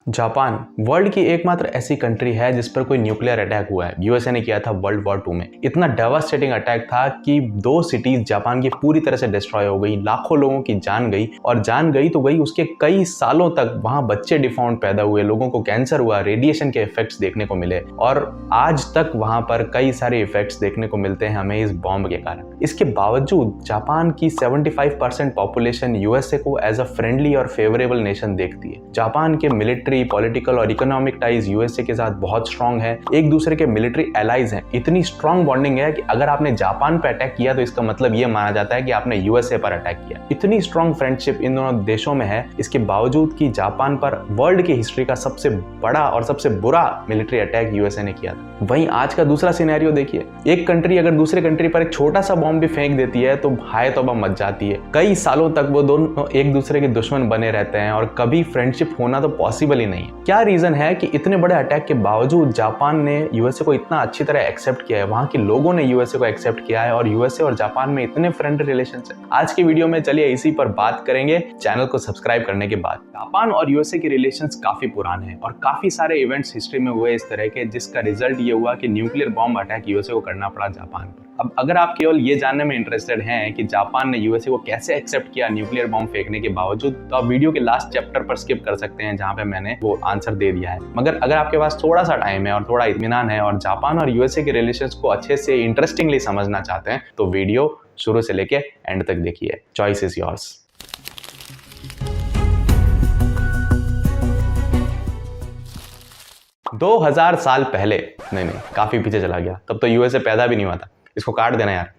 Japan world की एकमात्र ऐसी कंट्री है जिस पर कोई न्यूक्लियर अटैक हुआ है। यूएसए ने किया था वर्ल्ड वॉर 2 में। इतना डेवास्टेटिंग अटैक था कि 2 सिटीज जापान की पूरी तरह से डिस्ट्रॉय हो गई, लाखों लोगों की जान गई, और जान गई तो गई, उसके कई सालों तक वहां बच्चे डिफॉल्ट पैदा हुए, लोगों को कैंसर हुआ, रेडिएशन के इफेक्ट्स देखने को मिले, और आज तक वहां पर कई सारे इफेक्ट्स देखने को मिलते हैं हमें इस बॉम्ब के कारण। इसके बावजूद जापान की 75% पॉपुलेशन यूएसए को एज अ फ्रेंडली और फेवरेबल नेशन देखती है। जापान के मिलिट्री, पॉलिटिकल और इकोनॉमिक टाइज यूएसए के साथ बहुत स्ट्रांग है, एक दूसरे के मिलिट्री एलाइज हैं। इतनी स्ट्रांग बॉन्डिंग है कि अगर आपने जापान पर अटैक किया तो इसका मतलब यह माना जाता है कि आपने यूएसए पर अटैक किया। इतनी स्ट्रांग फ्रेंडशिप इन दोनों देशों में है, इसके बावजूद कि जापान पर वर्ल्ड की हिस्ट्री का सबसे बड़ा और सबसे बुरा मिलिट्री अटैक यूएसए ने किया था। वहीं आज का दूसरा सिनेरियो देखिए, एक कंट्री अगर दूसरे कंट्री पर एक छोटा सा बॉम्ब भी फेंक देती है तो हाय तौबा मच जाती है। कई सालों तक वो दोनों एक दूसरे के दुश्मन बने रहते हैं और कभी फ्रेंडशिप होना तो पॉसिबल ही नहीं है। क्या रीजन है कि इतने बड़े अटैक के बावजूद जापान ने यूएसए को इतना अच्छी तरह एक्सेप्ट किया है, वहां के लोगों ने यूएसए को एक्सेप्ट किया है, और यूएसए और जापान में इतने फ्रेंडली रिलेशन है। आज की वीडियो में चलिए इसी पर बात करेंगे, चैनल को सब्सक्राइब करने के बाद। जापान और यूएसए के रिलेशंस काफी पुराने हैं और काफी सारे इवेंट्स हिस्ट्री में हुए इस तरह के, जिसका रिजल्ट ये हुआ कि न्यूक्लियर बॉम्ब अटैक यूएसए को करना पड़ा जापान पर। अब अगर आप केवल ये जानने में इंटरेस्टेड हैं कि जापान ने यूएसए को कैसे एक्सेप्ट किया न्यूक्लियर बॉम्ब फेंकने के बावजूद, तो आप वीडियो के लास्ट चैप्टर पर स्किप कर सकते हैं जहां पे मैंने वो आंसर दे दिया है। मगर अगर आपके पास थोड़ा सा टाइम है और थोड़ा इत्मीनान है और जापान और यूएसए के रिलेशंस को अच्छे से इंटरेस्टिंगली समझना चाहते हैं तो वीडियो शुरू से लेके एंड तक देखिए। Choice is yours. 2000 साल पहले, नहीं काफी पीछे चला गया, तब तो यूएसए पैदा भी नहीं हुआ था, इसको काट देना यार।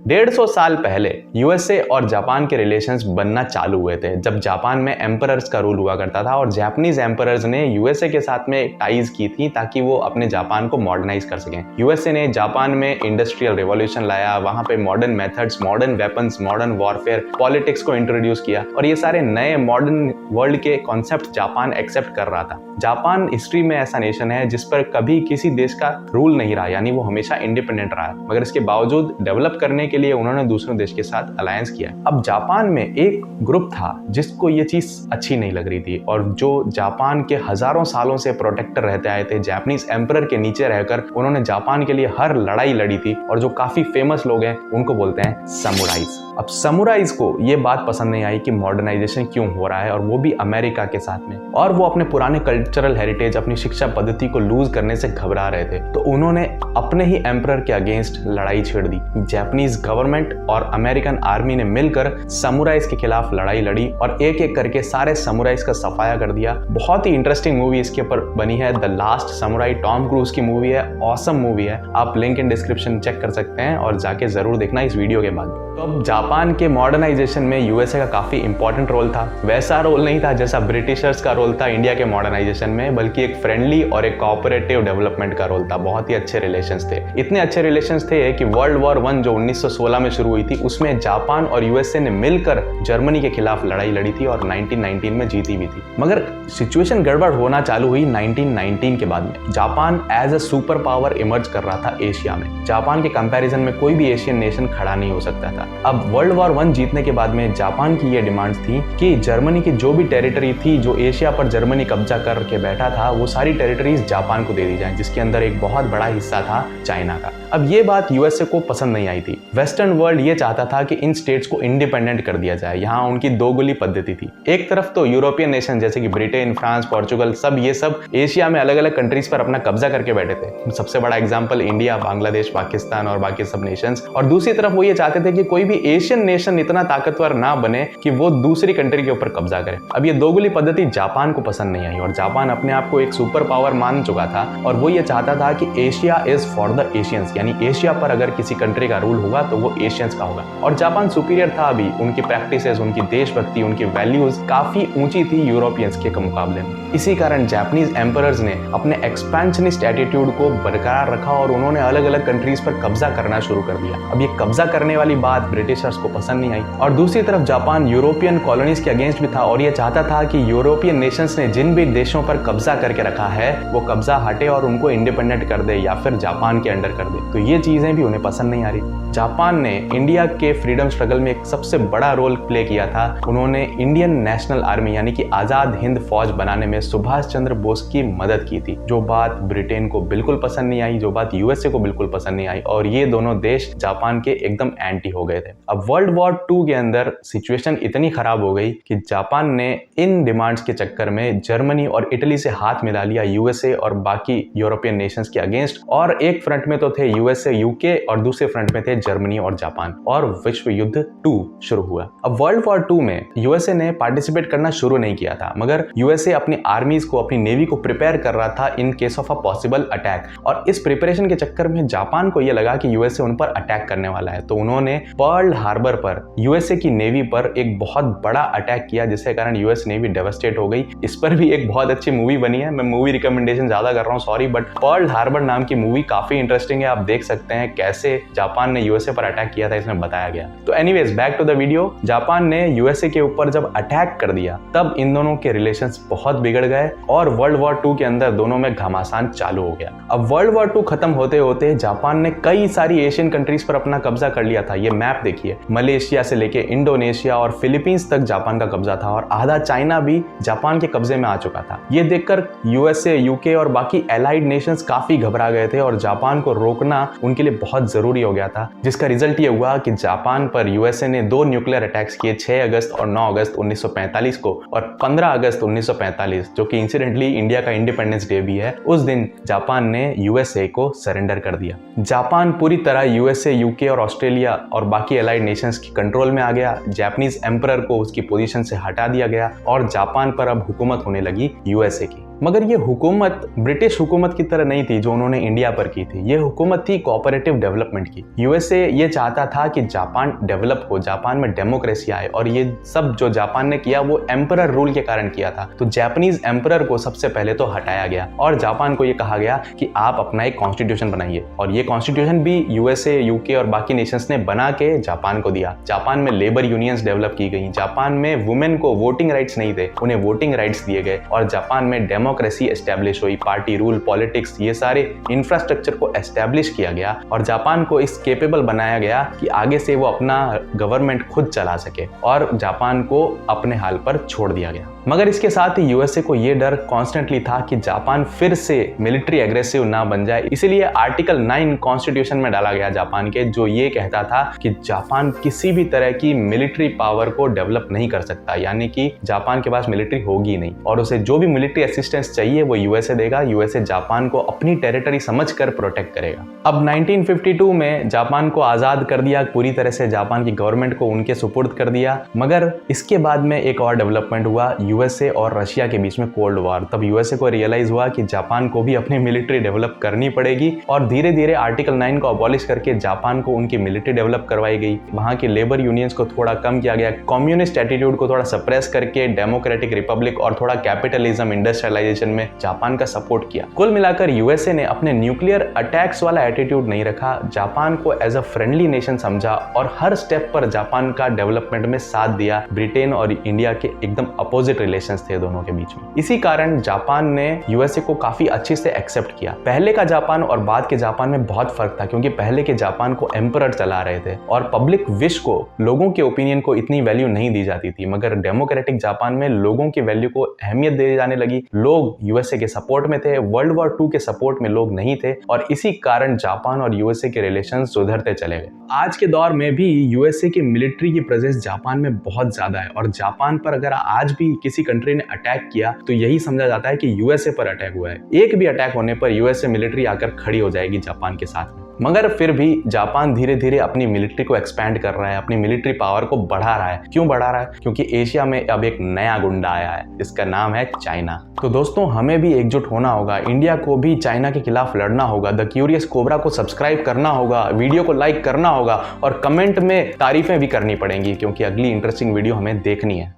150 साल पहले यूएसए और जापान के रिलेशंस बनना चालू हुए थे, जब जापान में एम्परर्स का रूल हुआ करता था और जापानीज एम्परर्स ने यूएसए के साथ में टाइज की थी ताकि वो अपने जापान को मॉडर्नाइज कर सकें। यूएसए ने जापान में इंडस्ट्रियल रिवॉल्यूशन लाया, वहां पे modern methods, modern weapons, modern warfare, politics को इंट्रोड्यूस किया, और ये सारे नए मॉडर्न वर्ल्ड के कॉन्सेप्ट जापान एक्सेप्ट कर रहा था। जापान हिस्ट्री में ऐसा नेशन है जिस पर कभी किसी देश का रूल नहीं रहा, यानी वो हमेशा इंडिपेंडेंट रहा है, मगर इसके बावजूद डेवलप करने के लिए उन्होंने दूसरे देश के साथ अलायंस किया। अब जापान में एक ग्रुप था जिसको ये चीज अच्छी नहीं लग रही थी, और जो जापान के हजारों सालों से प्रोटेक्टर रहते आए थे, जापानीज एम्परर के नीचे रहकर उन्होंने जापान के लिए हर लड़ाई लड़ी थी, और जो काफी फेमस लोग हैं उनको बोलते हैं समुराइज। अब समुराइज को ये बात पसंद नहीं आई कि मॉडर्नाइजेशन क्यों हो रहा है, और वो भी अमेरिका के साथ में, और वो अपने पुराने कल्चरल हेरिटेज, अपनी शिक्षा पद्धति को लूज करने से घबरा रहे थे, तो उन्होंने अपने ही एम्परर के अगेंस्ट लड़ाई छेड़ दी। जापानीज गवर्नमेंट और अमेरिकन आर्मी ने मिलकर समुराइज के खिलाफ लड़ाई लड़ी और एक एक करके सारे समुराइज का सफाया कर दिया। बहुत ही इंटरेस्टिंग मूवी इसके ऊपर बनी है, the last samurai, Tom cruise की मूवी है, ऑसम मूवी है। आप लिंक इन डिस्क्रिप्शन चेक कर सकते हैं और जाके जरूर देखना इस वीडियो के बाद। तो अब जापान के मॉडर्नाइजेशन में यूएसए का काफी इंपॉर्टेंट रोल था। वैसा रोल नहीं था जैसा ब्रिटिशर्स का रोल था इंडिया के मॉडर्नाइजेशन में, बल्कि एक फ्रेंडली और एक कोऑपरेटिव डेवलपमेंट का रोल था। बहुत ही अच्छे रिलेशंस थे, इतने अच्छे रिलेशंस थे कि वर्ल्ड वॉर 1 जो 1916 में शुरू हुई थी, उसमें जापान और यूएसए ने मिलकर जर्मनी के खिलाफ लड़ाई लड़ी थी और 1919 में जीती भी थी। मगर सिचुएशन गड़बड़ होना चालू हुई 1919 के बाद में। Japan as a super power emerge कर रहा था एशिया में। जापान के कंपैरिजन में कोई भी एशियन नेशन खड़ा नहीं हो सकता था। अब वर्ल्ड वॉर 1 जीतने के बाद में जापान की ये डिमांड्स थी कि जर्मनी की जो भी टेरिटरी थी, जो एशिया पर जर्मनी कब्जा करके बैठा था, वो सारी टेरिटरीज जापान को दे दी जाए, जिसके अंदर एक बहुत बड़ा हिस्सा था चाइना का। अब ये बात यूएसए को पसंद नहीं आई थी। वेस्टर्न वर्ल्ड ये चाहता था कि इन स्टेट्स को इंडिपेंडेंट कर दिया जाए। यहाँ उनकी दोगुली पद्धति थी। एक तरफ तो यूरोपियन नेशन जैसे कि ब्रिटेन, फ्रांस, पोर्चुगल, ये सब एशिया में अलग अलग कंट्रीज पर अपना कब्जा करके बैठे थे। सबसे बड़ा एग्जांपल इंडिया, बांग्लादेश, पाकिस्तान और बाकी सब नेशंस। और दूसरी तरफ वो ये चाहते थे कि कोई भी एशियन नेशन इतना ताकतवर ना बने कि वो दूसरी कंट्री के ऊपर कब्जा करे। अब ये दोगुली पद्धति जापान को पसंद नहीं आई, और जापान अपने आप को एक सुपर पावर मान चुका था, और वो ये चाहता था कि Asia is for the Asians, यानी एशिया पर अगर किसी कंट्री का रूल होगा तो वो एशियंस का होगा। और जापान सुपीरियर था अभी, उनकी प्रैक्टिसेस, उनकी देशभक्ति, उनकी वैल्यूज काफी ऊंची थी यूरोपियंस के मुकाबले में। इसी कारण जापानीज एम्परर्स ने अपने एक्सपेंशनिस्ट एटीट्यूड को बरकरार रखा और उन्होंने अलग अलग कंट्रीज पर कब्जा करना शुरू कर दिया। अब ये कब्जा करने वाली बात ब्रिटिशर्स को पसंद नहीं आई, और दूसरी तरफ जापान यूरोपियन कॉलोनीज के अगेंस्ट भी था, और ये चाहता था कि यूरोपियन नेशंस ने जिन भी देशों पर कब्जा करके रखा है वो कब्जा हटे और उनको इंडिपेंडेंट कर दे या फिर जापान के अंडर कर दे। तो ये चीजें भी उन्हें पसंद नहीं आ रही। जापान ने इंडिया के फ्रीडम स्ट्रगल में एक सबसे बड़ा रोल प्ले किया था। उन्होंने इंडियन नेशनल आर्मी यानी कि आजाद हिंद फौज बनाने में सुभाष चंद्र बोस की मदद की थी, जो बात ब्रिटेन को बिल्कुल पसंद नहीं आई, जो बात यूएसए को बिल्कुल पसंद नहीं आई, और ये दोनों देश जापान के एकदम एंटी हो गए थे। अब वर्ल्ड वॉर 2 के अंदर सिचुएशन इतनी खराब हो गई कि जापान ने इन डिमांड्स के चक्कर में जर्मनी और इटली से हाथ मिला लिया यूएसए और बाकी यूरोपियन नेशंस के अगेंस्ट, और एक फ्रंट में तो थे यूएसए यूके और दूसरे फ्रंट में थे जर्मनी और जापान, और विश्व युद्ध 2 शुरू हुआ। अब वर्ल्ड वॉर 2 में यूएसए ने पार्टिसिपेट करना शुरू नहीं किया था, मगर यूएसए अपनी आर्मीज को, अपनी नेवी को प्रिपेयर कर रहा था in case of a possible attack, और इस प्रिपरेशन के चक्कर में जापान को यह लगा कि यूएसए उन पर अटैक करने वाला है, तो उन्होंने पर्ल हार्बर पर यूएसए की नेवी पर एक बहुत बड़ा अटैक किया, जिसके कारण यूएस नेवी डेवास्टेट हो गई। इस पर भी एक बहुत अच्छी मूवी बनी है, मैं मूवी रिकमेंडेशन ज्यादा कर रहा हूँ, सॉरी, बट पर्ल हार्बर नाम की मूवी काफी इंटरेस्टिंग है। आप देख सकते हैं कैसे जापान ने यूएसए पर अटैक किया था, इसमें बताया गया। तो anyways, back to the video. Japan ने यूएसए के ऊपर जब अटैक कर दिया, तब इन दोनों के रिलेशंस बहुत बिगड़ गए और वर्ल्ड वॉर 2 के अंदर दोनों में घमासान चालू हो गया। अब वर्ल्ड वॉर 2 खत्म होते होते जापान ने कई सारी एशियन कंट्रीज पर अपना कब्जा कर लिया था। ये मैप देखिए, मलेशिया से लेके इंडोनेशिया और फिलीपींस तक जापान का कब्जा था, और आधा चाइना भी जापान के कब्जे में आ चुका था। ये देखकर यूएसए, यूके और बाकी एलाइड नेशंस काफी घबरा गए थे, और जापान को रोकना उनके लिए बहुत जरूरी हो गया था, जिसका रिजल्ट ये हुआ कि जापान पर यूएसए ने 2 न्यूक्लियर अटैक्स किए, 6 अगस्त और 9 अगस्त 1945 को, और 15 अगस्त 1945, जो कि इंसिडेंटली इंडिया का इंडिपेंडेंस डे भी है, उस दिन जापान ने यूएसए को सरेंडर कर दिया। जापान पूरी तरह यूएसए, यूके और ऑस्ट्रेलिया और बाकी एलाइड नेशंस की कंट्रोल में आ गया। जापानीज एम्परर को उसकी पोजीशन से हटा दिया गया, और जापान पर अब हुकूमत होने लगी यूएसए की। मगर ये हुकूमत ब्रिटिश हुकूमत की तरह नहीं थी जो उन्होंने इंडिया पर की थी। ये हुकूमत थी कोऑपरेटिव डेवलपमेंट की। यूएसए ये चाहता था कि जापान डेवलप हो, जापान में डेमोक्रेसी आए, और ये सब जो जापान ने किया वो एम्परर रूल के कारण किया था। तो जापानीज एम्परर को सबसे पहले तो हटाया गया, और जापान को ये कहा गया कि आप अपना एक कॉन्स्टिट्यूशन बनाइए, और ये कॉन्स्टिट्यूशन भी यूएसए, यूके और बाकी नेशंस ने बना के जापान को दिया। जापान में लेबर यूनियंस डेवलप की गई, जापान में वुमेन को वोटिंग राइट्स नहीं थे, उन्हें वोटिंग राइट्स दिए गए, और जापान में डेमोक्रेसी एस्टेब्लिश हुई, पार्टी रूल, पॉलिटिक्स, ये सारे इंफ्रास्ट्रक्चर को एस्टेब्लिश किया गया, और जापान को इस केपेबल बनाया गया कि आगे से वो अपना गवर्नमेंट खुद चला सके, और जापान को अपने हाल पर छोड़ दिया गया। मगर इसके साथ ही यूएसए को ये डर कॉन्स्टेंटली था कि जापान फिर से मिलिट्री एग्रेसिव ना बन जाए, इसीलिए आर्टिकल 9 कॉन्स्टिट्यूशन में डाला गया जापान के, जो ये कहता था कि जापान किसी भी तरह की मिलिट्री पावर को डेवलप नहीं कर सकता, यानी कि जापान के पास मिलिट्री होगी नहीं, और उसे जो भी मिलिट्री असिस्टेंस चाहिए वो यूएसए देगा। यूएसए जापान को अपनी टेरिटरी समझकर प्रोटेक्ट करेगा। अब 1952 में जापान को आजाद कर दिया, पूरी तरह से जापान की गवर्नमेंट को उनके सुपुर्द कर दिया। मगर इसके बाद में एक और डेवलपमेंट हुआ, यूएसए और रशिया के बीच में कोल्ड वॉर। तब यूएसए को रियलाइज हुआ कि जापान को भी अपनी मिलिट्री डेवलप करनी पड़ेगी, और धीरे धीरे आर्टिकल 9 को अबॉलिश करके जापान को उनकी मिलिट्री डेवलप करवाई गई। वहां की लेबर यूनियंस को थोड़ा कम किया गया, कम्युनिस्ट एटीट्यूड को थोड़ा सप्रेस करके डेमोक्रेटिक रिपब्लिक और थोड़ा कैपिटलिज्म, इंडस्ट्रियलाइजेशन में जापान का सपोर्ट किया। कुल मिलाकर यूएसए ने अपने न्यूक्लियर अटैक्स वाला एटीट्यूड नहीं रखा, जापान को एज अ फ्रेंडली नेशन समझा, और हर स्टेप पर जापान का डेवलपमेंट में साथ दिया। ब्रिटेन और इंडिया के एकदम अपोजिट रिलेशंस थे दोनों के बीच में। इसी कारण जापान ने यूएसए को काफी अच्छे से एक्सेप्ट किया। पहले का जापान और बाद के जापान में बहुत फर्क था, क्योंकि पहले के जापान को एम्परर चला रहे थे, और पब्लिक विश को, लोगों के ओपिनियन को इतनी वैल्यू नहीं दी जाती थी। मगर डेमोक्रेटिक जापान में लोगों की वैल्यू को अहमियत दी जाने लगी। लोग यूएसए के सपोर्ट में थे, वर्ल्ड वॉर 2 के सपोर्ट में लोग नहीं थे, और इसी कारण जापान और यूएसए के रिलेशन सुधरते चले गए। आज के दौर में भी यूएसए की मिलिट्री की प्रेजेंस जापान में बहुत ज्यादा है, और जापान पर अगर आज भी किसी कंट्री ने अटैक किया तो यही समझा जाता है कि यूएसए पर अटैक हुआ है। एक भी अटैक होने पर यूएसए मिलिट्री आकर खड़ी हो जाएगी जापान के साथ में। मगर फिर भी जापान धीरे धीरे अपनी मिलिट्री को एक्सपैंड कर रहा है, अपनी मिलिट्री पावर को बढ़ा रहा है। क्यों बढ़ा रहा है? क्योंकि एशिया में अब एक नया गुंडा आया है, जिसका नाम है चाइना। तो दोस्तों, हमें भी एकजुट होना होगा, इंडिया को भी चाइना के खिलाफ लड़ना होगा। द क्यूरियस कोबरा को सब्सक्राइब करना होगा, वीडियो को लाइक करना होगा, और कमेंट में तारीफें भी करनी पड़ेंगी, क्योंकि अगली इंटरेस्टिंग वीडियो हमें देखनी है।